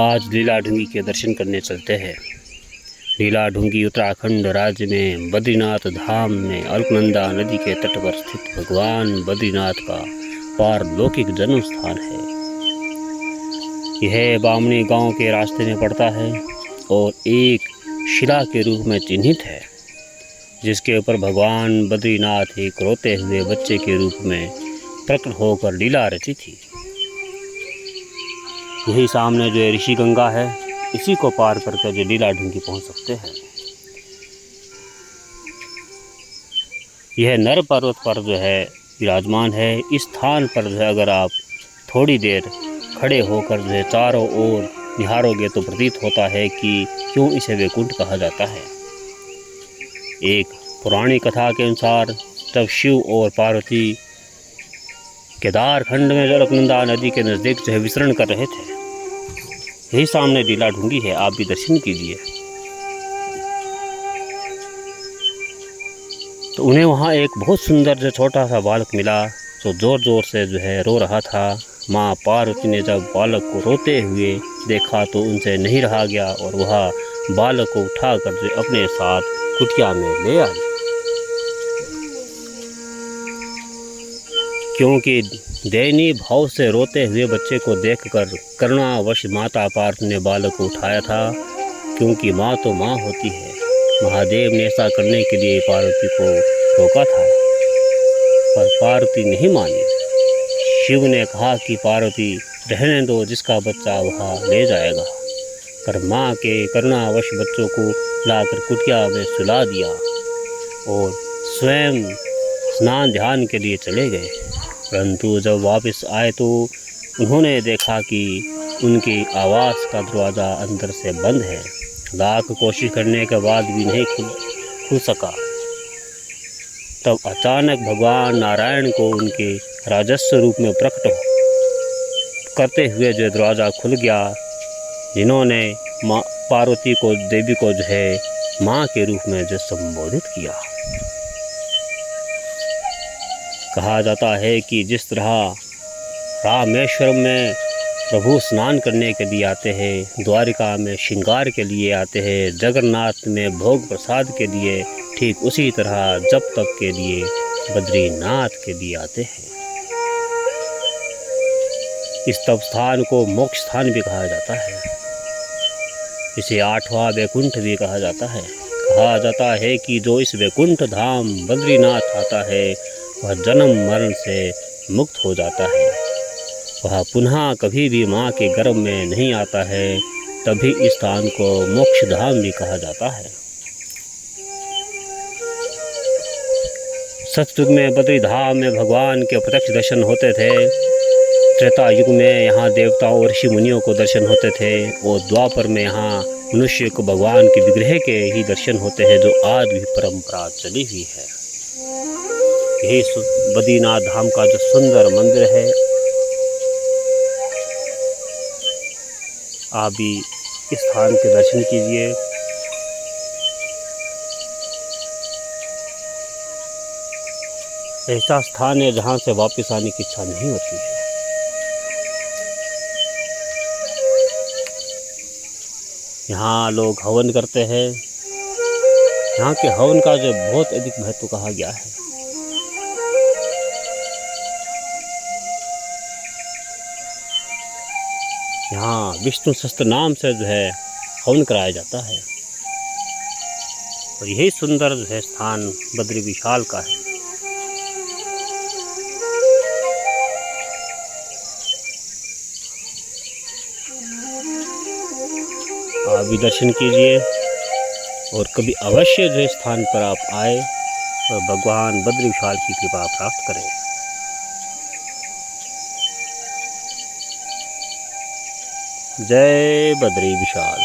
आज लीलाढूंगी के दर्शन करने चलते हैं। लीलाढूंगी उत्तराखंड राज्य में बद्रीनाथ धाम में अलकनंदा नदी के तट पर स्थित भगवान बद्रीनाथ का पारलौकिक जन्म स्थान है। यह बामनी गांव के रास्ते में पड़ता है और एक शिला के रूप में चिन्हित है, जिसके ऊपर भगवान बद्रीनाथ एक रोते हुए बच्चे के रूप में प्रकट होकर लीला रची थी। यही सामने जो ऋषि गंगा है, इसी को पार करके जो लीलाढूंगी पहुंच सकते हैं। यह नर पर्वत पर जो है विराजमान है। इस स्थान पर जो है अगर आप थोड़ी देर खड़े होकर जो है चारों ओर निहारोगे तो प्रतीत होता है कि क्यों इसे वैकुंठ कहा जाता है। एक पुरानी कथा के अनुसार जब शिव और पार्वती केदार खंड में अलकनंदा नदी के नज़दीक जो है विचरण कर रहे थे, यही सामने लीलाढूंगी है, आप भी दर्शन कीजिए। तो उन्हें वहाँ एक बहुत सुंदर जो छोटा सा बालक मिला, जो ज़ोर ज़ोर से जो है रो रहा था। माँ पार्वती ने जब बालक को रोते हुए देखा तो उनसे नहीं रहा गया और वह बालक को उठाकर जो अपने साथ कुटिया में ले आई। क्योंकि दयनीय भाव से रोते हुए बच्चे को देखकर करुणावश माता पार्वती ने बालक को उठाया था, क्योंकि माँ तो माँ होती है। महादेव ने ऐसा करने के लिए पार्वती को रोका था, पर पार्वती नहीं मानी। शिव ने कहा कि पार्वती रहने दो, जिसका बच्चा वह ले जाएगा। पर माँ के करुणावश बच्चों को लाकर कुटिया में सुला दिया और स्वयं स्नान ध्यान के लिए चले गए। परंतु जब वापस आए तो उन्होंने देखा कि उनके आवास का दरवाज़ा अंदर से बंद है। लाख कोशिश करने के बाद भी नहीं खुल सका। तब अचानक भगवान नारायण को उनके राजस्व रूप में प्रकट करते हुए जो दरवाज़ा खुल गया, जिन्होंने माँ पार्वती को देवी को जो है माँ के रूप में जो संबोधित किया। कहा जाता है कि जिस तरह रामेश्वरम में प्रभु स्नान करने के लिए आते हैं, द्वारिका में श्रृंगार के लिए आते हैं, जगन्नाथ में भोग प्रसाद के लिए, ठीक उसी तरह जप तप के लिए बद्रीनाथ के लिए आते हैं। इस तप स्थान को मोक्ष स्थान भी कहा जाता है। इसे 8वां वैकुंठ भी कहा जाता है। कहा जाता है कि जो इस वैकुंठ धाम बद्रीनाथ आता है वह जन्म मरण से मुक्त हो जाता है। वह पुनः कभी भी माँ के गर्भ में नहीं आता है। तभी इस स्थान को मोक्ष धाम भी कहा जाता है। सतयुग में बद्री धाम में भगवान के प्रत्यक्ष दर्शन होते थे। त्रेता युग में यहाँ देवताओं और ऋषि मुनियों को दर्शन होते थे और द्वापर में यहाँ मनुष्य को भगवान के विग्रह के ही दर्शन होते हैं, जो आज भी परंपरा चली हुई है। यही बद्रीनाथ धाम का जो सुंदर मंदिर है, आप भी इस स्थान के दर्शन कीजिए। ऐसा स्थान है जहाँ से वापस आने की इच्छा नहीं होती है। यहाँ लोग हवन करते हैं। यहाँ के हवन का जो बहुत अधिक महत्व कहा गया है। यहाँ विष्णु सहस्त्र नाम से जो है हवन कराया जाता है और यही सुंदर जो है स्थान बद्री विशाल का है। आप भी दर्शन कीजिए और कभी अवश्य जो स्थान पर आप आए और भगवान बद्री विशाल की कृपा प्राप्त करें। जय बद्री विशाल।